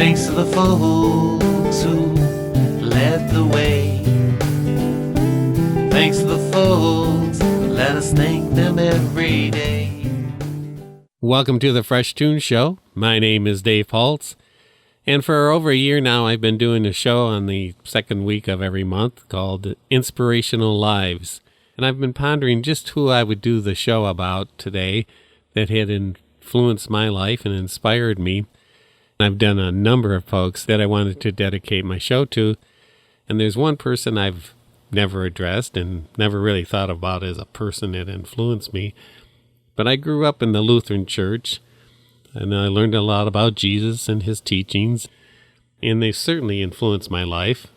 Thanks to the folks who led the way. Thanks to the folks, let us thank them every day. Welcome to the Fresh Toones Show. My name is Dave Paltz, and for over a year now I've been doing a show on the second week of every month called Inspirational Lives. And I've been pondering just who I would do the show about today that had influenced my life and inspired me. I've done a number of folks that I wanted to dedicate my show to, and there's one person I've never addressed and never really thought about as a person that influenced me. But I grew up in the Lutheran Church, and I learned a lot about Jesus and his teachings, and they certainly influenced my life.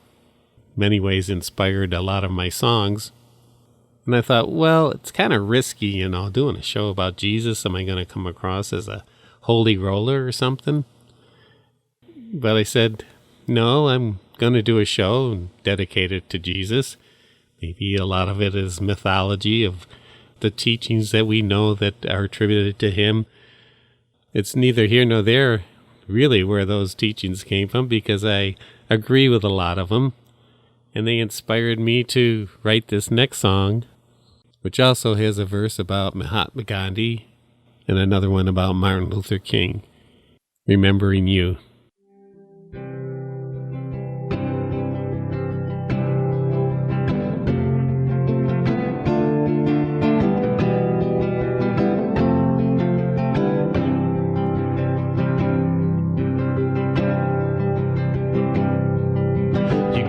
In many ways inspired a lot of my songs. And I thought, well, it's kind of risky, doing a show about Jesus. Am I going to come across as a holy roller or something? But I said, no, I'm going to do a show and dedicate it to Jesus. Maybe a lot of it is mythology of the teachings that we know that are attributed to him. It's neither here nor there, really, where those teachings came from, because I agree with a lot of them. And they inspired me to write this next song, which also has a verse about Mahatma Gandhi and another one about Martin Luther King. Remembering You.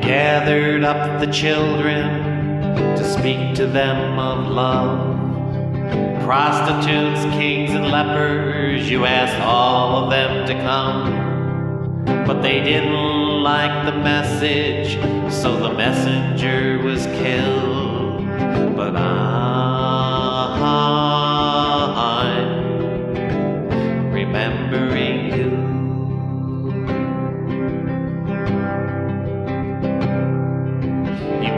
Gathered up the children to speak to them of love. Prostitutes, kings, and lepers, you asked all of them to come. But they didn't like the message, so the messenger was killed. But I'm remembering you.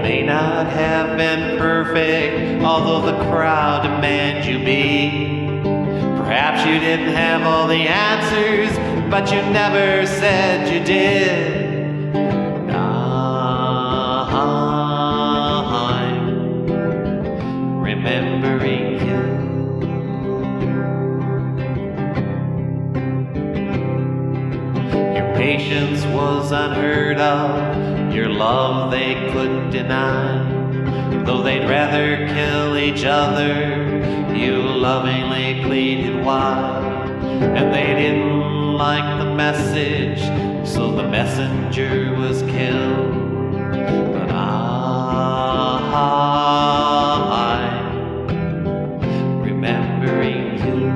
May not have been perfect, although the crowd demands you be. Perhaps you didn't have all the answers, but you never said you did. I'm remembering you. Your patience was unheard of. Your love they couldn't deny. Though they'd rather kill each other, you lovingly pleaded why. And they didn't like the message, so the messenger was killed. But I'm remembering you.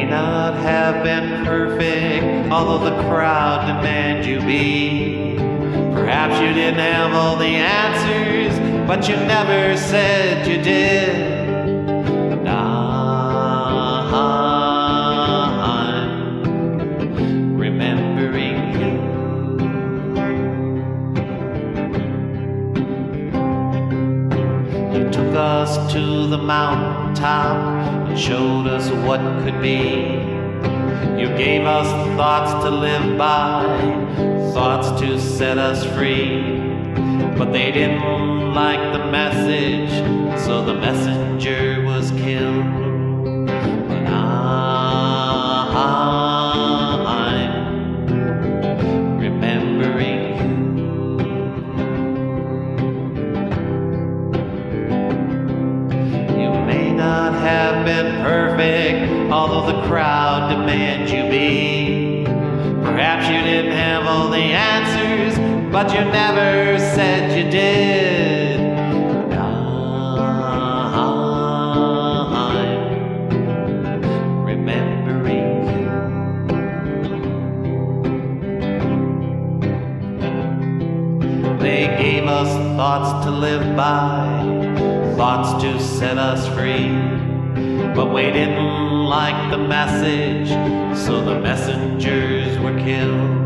Not have been perfect, although the crowd demand you be. Perhaps you didn't have all the answers, but you never said you did. And I'm remembering you. You took us to the mountaintop and showed us what could be. You gave us thoughts to live by, thoughts to set us free. But they didn't like the message, so the messenger was killed. But I'm remembering you. You may not have been perfect, although the crowd demands you be. Perhaps you didn't have all the answers, but you never said you did. And I'm remembering you. They gave us thoughts to live by, thoughts to set us free. But we didn't like the message, so the messengers were killed.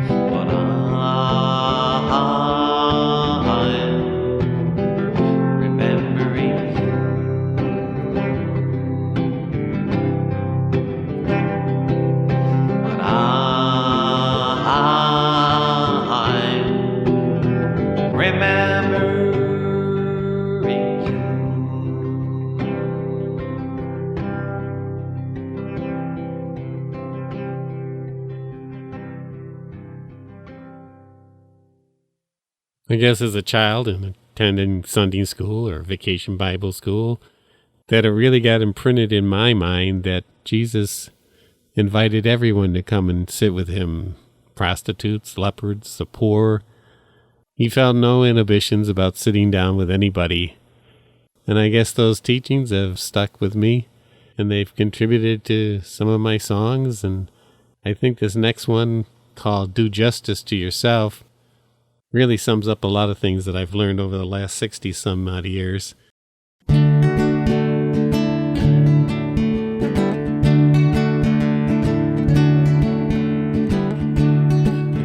But I'm remembering you. I guess as a child and attending Sunday school or vacation Bible school, that it really got imprinted in my mind that Jesus invited everyone to come and sit with him. Prostitutes, lepers, the poor. He felt no inhibitions about sitting down with anybody. And I guess those teachings have stuck with me, and they've contributed to some of my songs. And I think this next one, called Do Justice to Yourself, really sums up a lot of things that I've learned over the last 60-some odd years.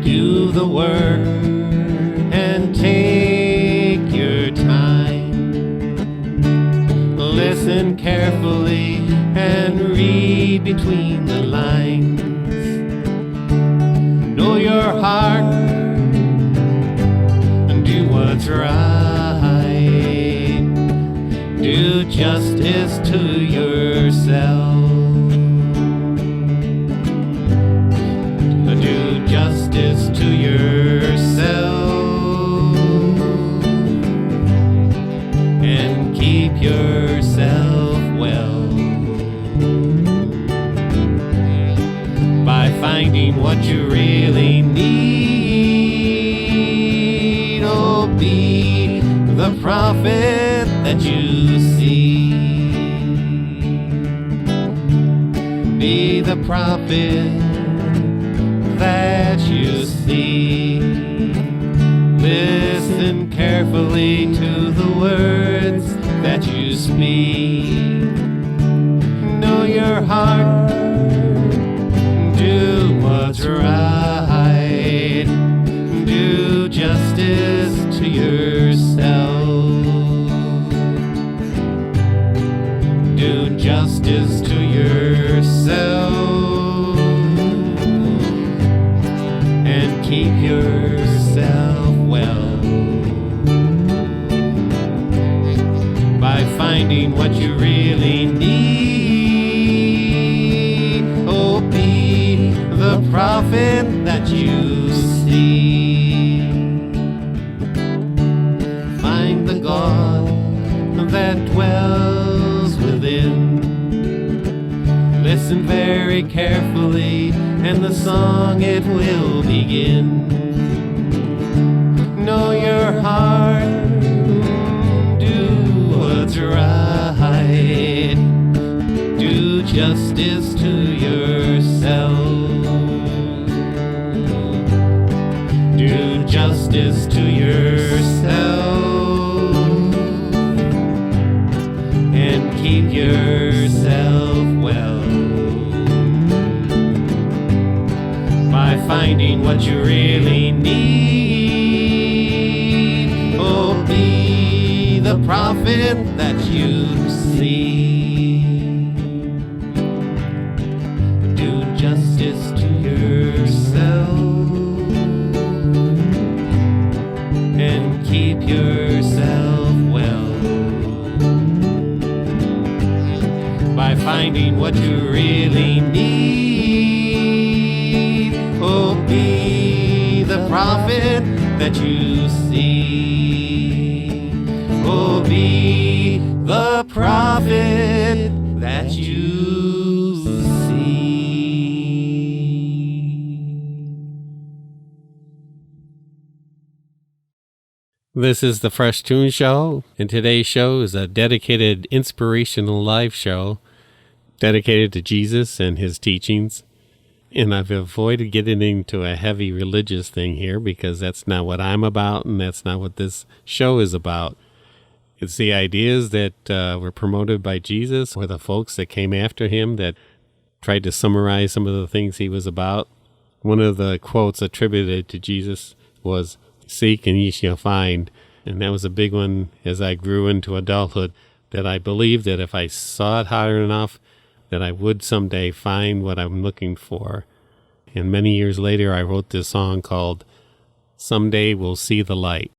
Do the work and take your time. Listen carefully and read between the lines. Know your heart and do what's right. Do justice to yourself. Do justice to yourself and keep yourself well by finding what you really need. Oh, be the prophet that you see. Be the prophet that you see. Listen carefully to the words that you speak. Know your heart, do what's right. Do justice to yourself. Do justice to yourself. Keep yourself well by finding what you really need. Oh, be the prophet that you see. Find the God that dwells within. Listen very carefully, and the song it will begin. Know your heart, do what's right. Do justice to yourself. Do justice to yourself and keep yourself well by finding what you really need. Oh, be the prophet that you see. Do justice to yourself and keep yourself well by finding what you really need. Oh, be the prophet that you see. Oh, be the prophet that you see. This is the Fresh Toones Show, and today's show is a dedicated inspirational live show dedicated to Jesus and his teachings. And I've avoided getting into a heavy religious thing here because that's not what I'm about and that's not what this show is about. It's the ideas that were promoted by Jesus or the folks that came after him that tried to summarize some of the things he was about. One of the quotes attributed to Jesus was, "Seek and ye shall find." And that was a big one as I grew into adulthood, that I believed that if I sought hard enough, that I would someday find what I'm looking for. And many years later, I wrote this song called "Someday We'll See the Light."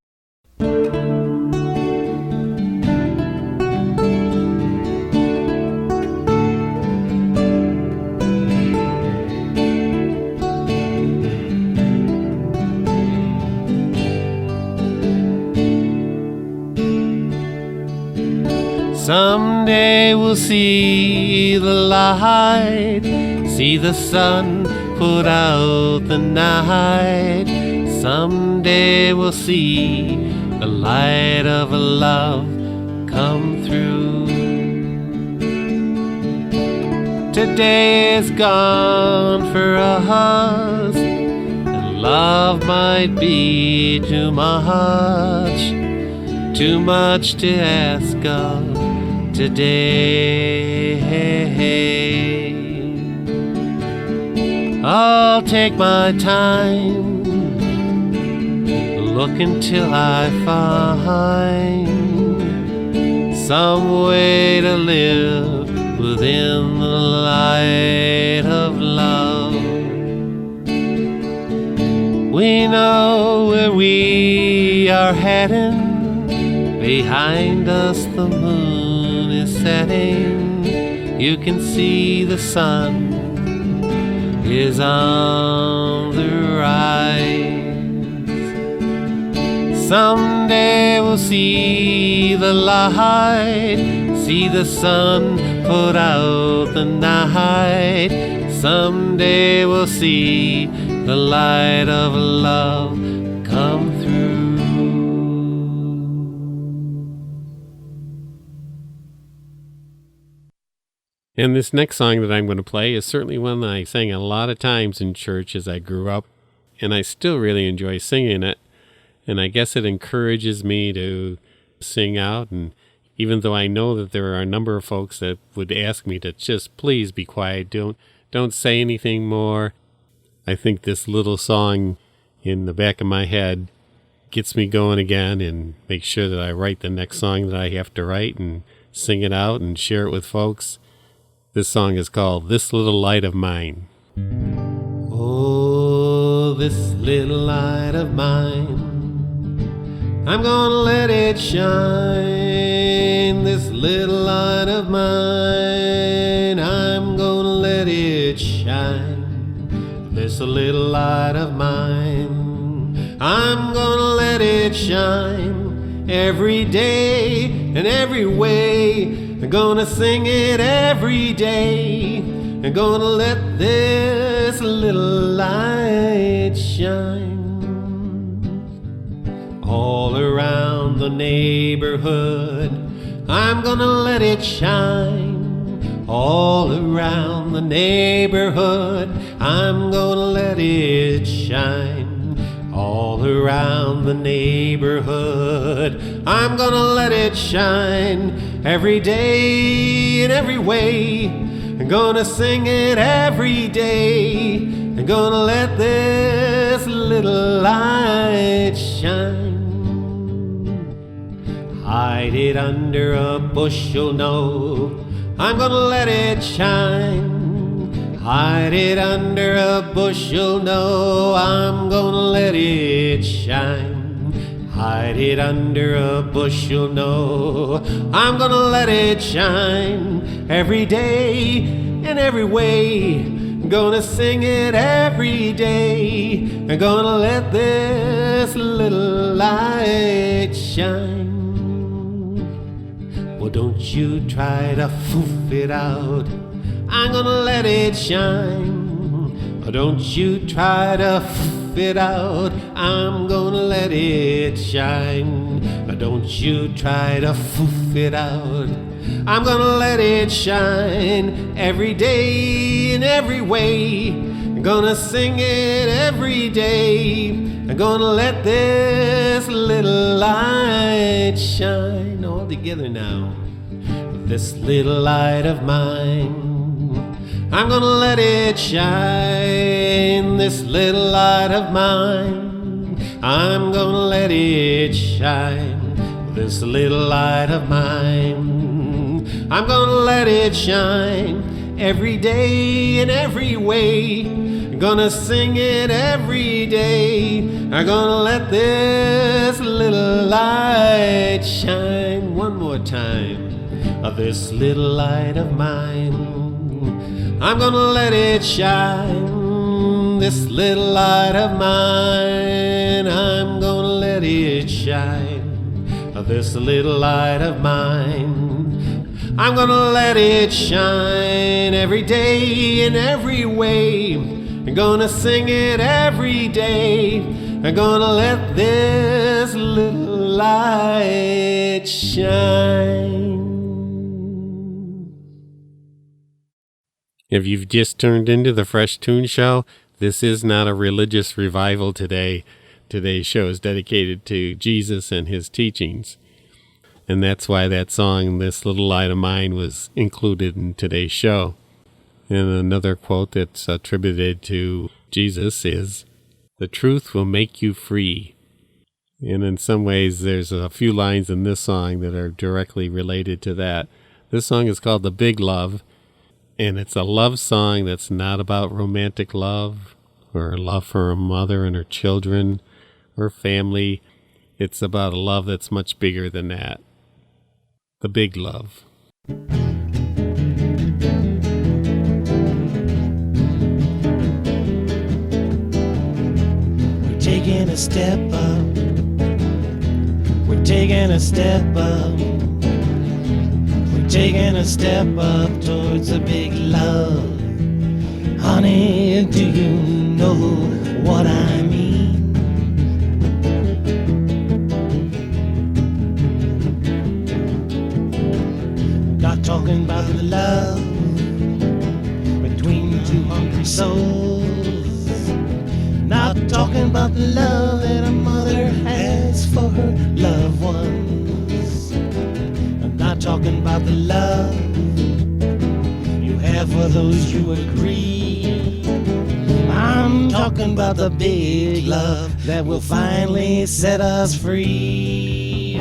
Someday we'll see the light, see the sun put out the night. Someday we'll see the light of love come through. Today is gone for us, and love might be too much to ask of today. I'll take my time, look until I find some way to live within the light of love. We know where we are heading. Behind us the moon is setting. You can see the sun is on the rise. Someday we'll see the light, see the sun put out the night. Someday we'll see the light of love come through. And this next song that I'm going to play is certainly one that I sang a lot of times in church as I grew up, and I still really enjoy singing it. And I guess it encourages me to sing out, and even though I know that there are a number of folks that would ask me to just please be quiet, don't say anything more, I think this little song in the back of my head gets me going again and makes sure that I write the next song that I have to write and sing it out and share it with folks. This song is called This Little Light of Mine. Oh, this little light of mine, I'm gonna let it shine. This little light of mine, I'm gonna let it shine. This little light of mine, I'm gonna let it shine. Every day and every way, I'm gonna sing it every day. I'm gonna let this little light shine. All around the neighborhood, I'm gonna let it shine. All around the neighborhood, I'm gonna let it shine. All around the neighborhood, I'm gonna let it shine. Every day and every way, I'm gonna sing it every day. I'm gonna let this little light shine. Hide it under a bushel, no, I'm gonna let it shine. Hide it under a bushel, no, I'm gonna let it shine. Hide it under a bushel, no, I'm gonna let it shine. Every day and every way, I'm gonna sing it every day. I'm gonna let this little light shine. Well, don't you try to foof it out, I'm gonna let it shine. Don't you try to foof it out, I'm gonna let it shine. Don't you try to foof it out, I'm gonna let it shine. Every day and every way, I'm gonna sing it every day. I'm gonna let this little light shine. All together now. This little light of mine, I'm gonna let it shine. This little light of mine, I'm gonna let it shine. This little light of mine, I'm gonna let it shine. Every day and every way, I'm gonna sing it every day. I'm gonna let this little light shine. One more time. This little light of mine, I'm gonna let it shine. This little light of mine, I'm gonna let it shine. This little light of mine, I'm gonna let it shine every day in every way. I'm gonna sing it every day. I'm gonna let this little light shine. If you've just turned into the Fresh Toones Show, this is not a religious revival today. Today's show is dedicated to Jesus and his teachings. And that's why that song, This Little Light of Mine, was included in today's show. And another quote that's attributed to Jesus is, "The truth will make you free." And in some ways, there's a few lines in this song that are directly related to that. This song is called The Big Love, and it's a love song that's not about romantic love or love for a mother and her children or family. It's about a love that's much bigger than that. The big love. We're taking a step up. We're taking a step up. We're taking a step up towards a big love. Honey, do you know what I mean? Not talking about the love between two hungry souls. Not talking about the love that a mother has for her loved ones. I'm not talking about the love you have for those you agree. I'm talking about the big love that will finally set us free.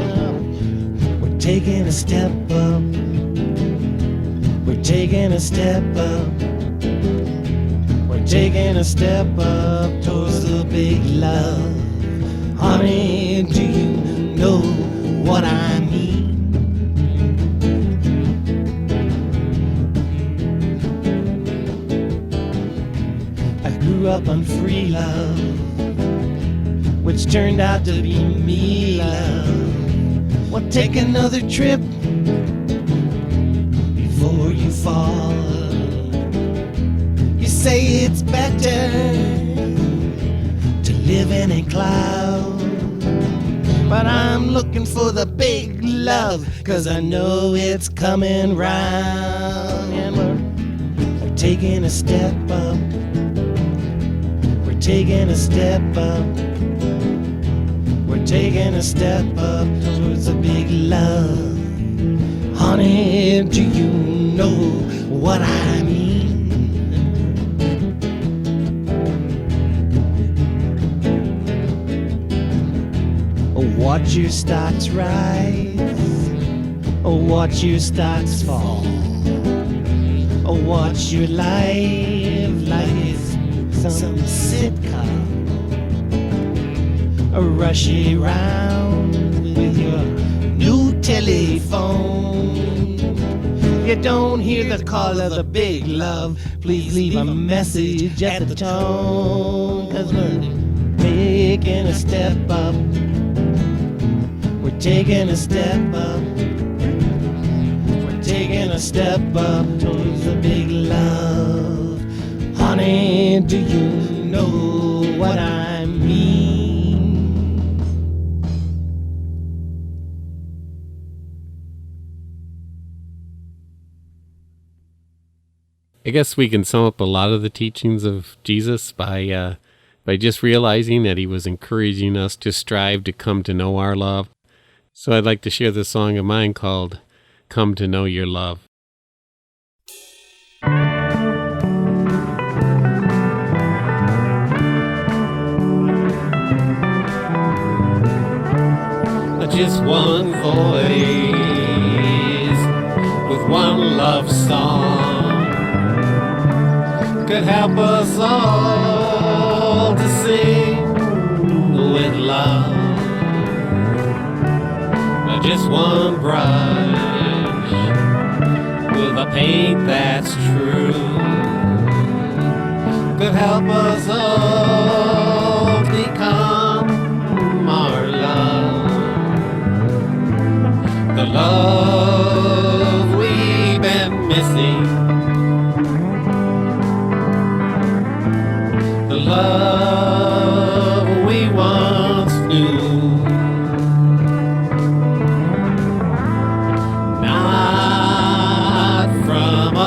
We're taking a step up. We're taking a step up. We're taking a step up towards the big love. Honey, do you know what I mean? I grew up on free love, which turned out to be me love. Well, take another trip before you fall. You say it's better to live in a cloud, but I'm looking for the big love, 'cause I know it's coming round. And we're taking a step up. We're taking a step up. We're taking a step up towards a big love. Honey, do you know what I mean? Watch your stocks rise, watch your stocks fall. Watch your life like it's some sitcom. Rush around with your new telephone. You don't hear the call of the big love, please leave a message at the tone. 'Cause we're taking a step up. We're taking a step up. We're taking a step up towards the big love. Honey, do you know what I mean? I guess we can sum up a lot of the teachings of Jesus by just realizing that he was encouraging us to strive to come to know our love. So I'd like to share this song of mine called Come to Know Your Love. Just one voice with one love song could help us all to sing with love. Just one brush with a paint that's true could help us all become our love. The love we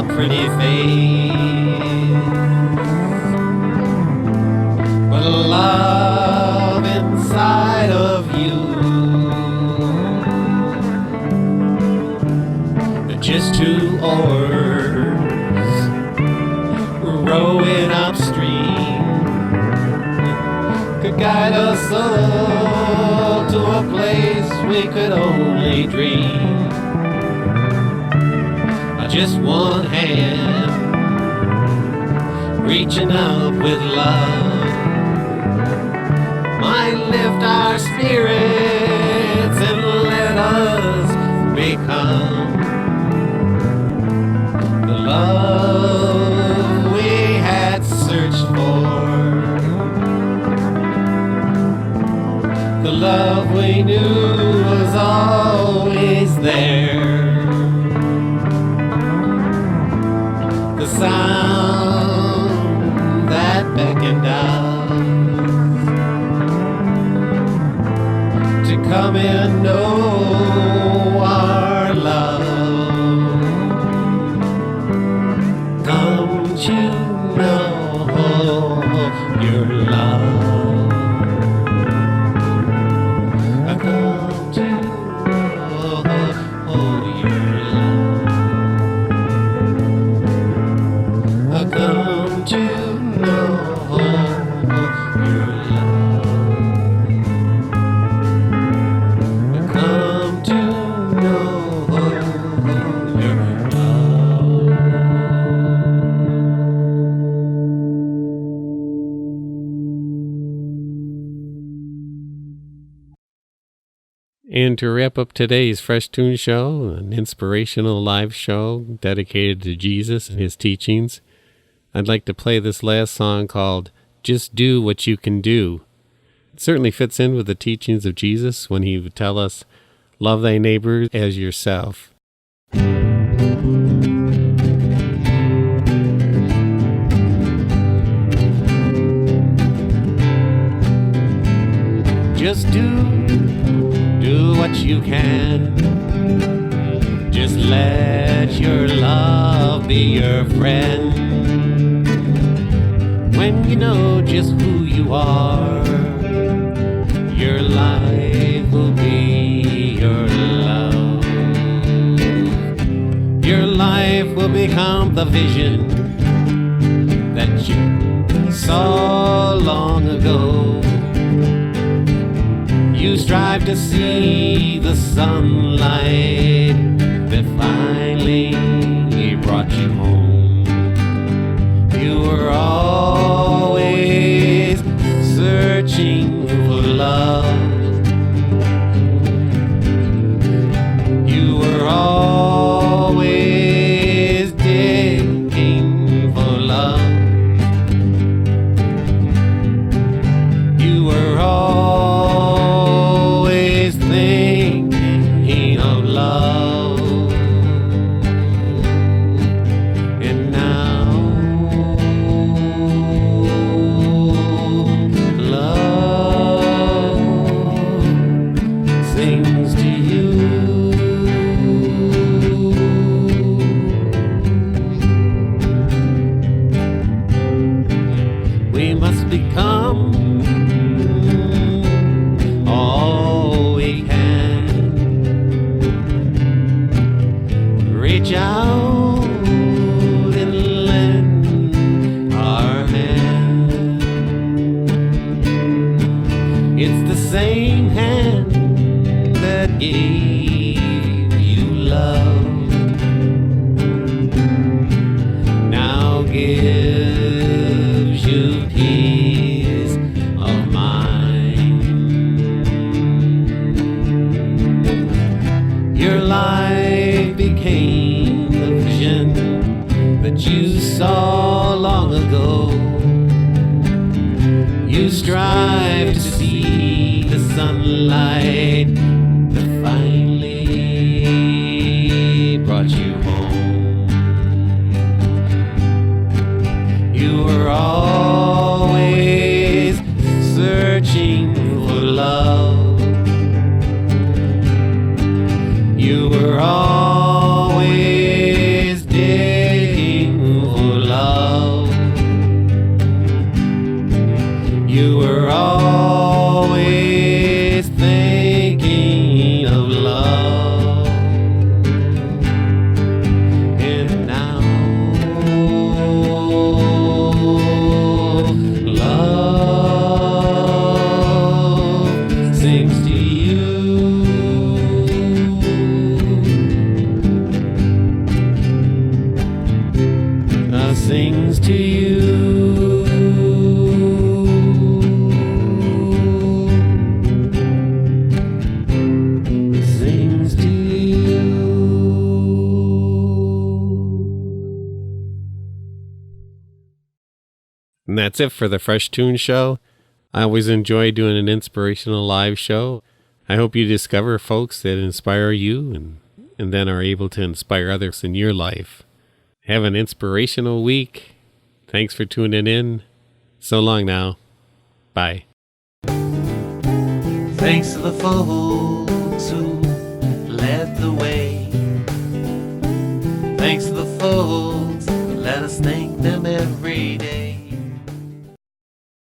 a pretty face, but love inside of you, just two oars rowing upstream, could guide us all to a place we could only dream. Just one hand reaching out with love might lift our spirits and let us become the love we had searched for, the love we knew was always there. The sound that beckoned us to come and know our love. Come to know your love. Come to know your love. Come to know your love. Come to know your love. And to wrap up today's Fresh Toones Show, an inspirational live show dedicated to Jesus and his teachings, I'd like to play this last song called Just Do What You Can Do. It certainly fits in with the teachings of Jesus when he would tell us, love thy neighbor as yourself. Just do what you can. Just let your love be your friend. When you know just who you are, your life will be your love. Your life will become the vision that you saw long ago. You strive to see the sunlight that finally brought you home. You were always searching for love. You were always digging for love. You were always thinking of love. And now love sings to you. We must become all we can. Reach out and lend our hand. It's the same hand that gave you love, now gives you peace of mind. Your life became the vision that you saw long ago. You strive to see the sunlight that finally brought you home. You were always searching for love. You were always digging sings to you. Sings to you. And that's it for the Fresh Toones Show. I always enjoy doing an inspirational live show. I hope you discover folks that inspire you and then are able to inspire others in your life. Have an inspirational week. Thanks for tuning in. So long now. Bye. Thanks to the folks who led the way. Thanks to the folks, let us thank them every day.